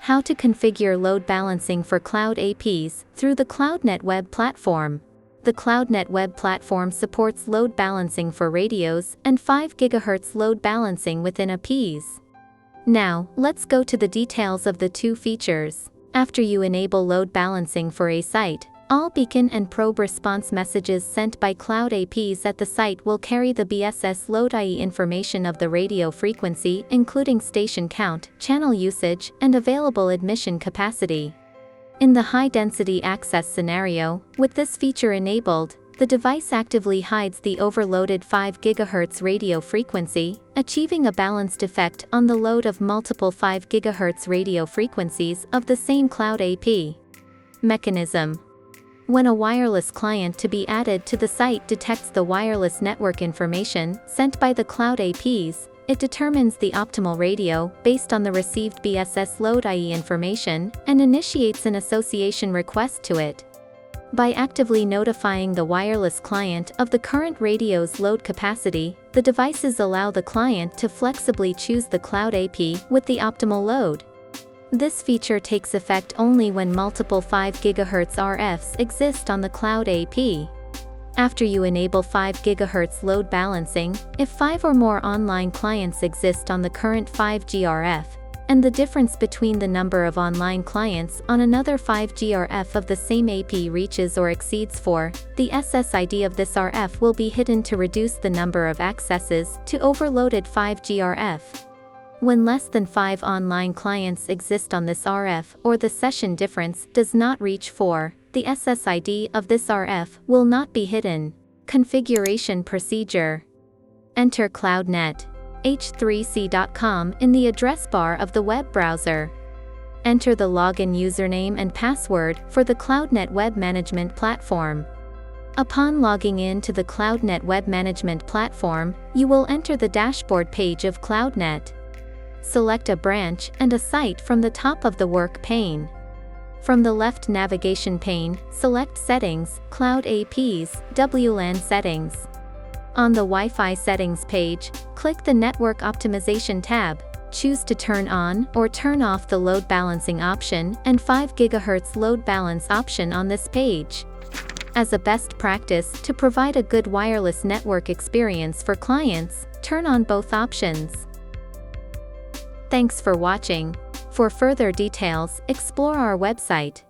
How to configure load balancing for cloud APs through the Cloudnet web platform. The Cloudnet web platform supports load balancing for radios and 5 GHz load balancing within APs. Now, let's go to the details of the two features. After you enable load balancing for a site, all beacon and probe response messages sent by cloud APs at the site will carry the BSS load, i.e. information of the radio frequency, including station count, channel usage, and available admission capacity. In the high-density access scenario, with this feature enabled, the device actively hides the overloaded 5 GHz radio frequency, achieving a balanced effect on the load of multiple 5 GHz radio frequencies of the same cloud AP. Mechanism. When a wireless client to be added to the site detects the wireless network information sent by the cloud APs, it determines the optimal radio based on the received BSS load, i.e. information, and initiates an association request to it. By actively notifying the wireless client of the current radio's load capacity, the devices allow the client to flexibly choose the cloud AP with the optimal load. This feature takes effect only when multiple 5 GHz RFs exist on the cloud AP. After you enable 5 GHz load balancing, if 5 or more online clients exist on the current 5G RF, and the difference between the number of online clients on another 5G RF of the same AP reaches or exceeds 4, the SSID of this RF will be hidden to reduce the number of accesses to overloaded 5G RF. When less than 5 online clients exist on this RF or the session difference does not reach 4, the SSID of this RF will not be hidden. Configuration procedure. Enter Cloudnet h3c.com in the address bar of the web browser. Enter the login username and password for the Cloudnet web management platform. Upon logging in to the Cloudnet web management platform, you will enter the dashboard page of Cloudnet. Select a branch and a site from the top of the work pane. From the left navigation pane, select Settings, Cloud APs, WLAN Settings. On the Wi-Fi settings page, click the Network Optimization tab. Choose to turn on or turn off the load balancing option and 5 GHz load balance option on this page. As a best practice to provide a good wireless network experience for clients, turn on both options. Thanks for watching. For further details, explore our website.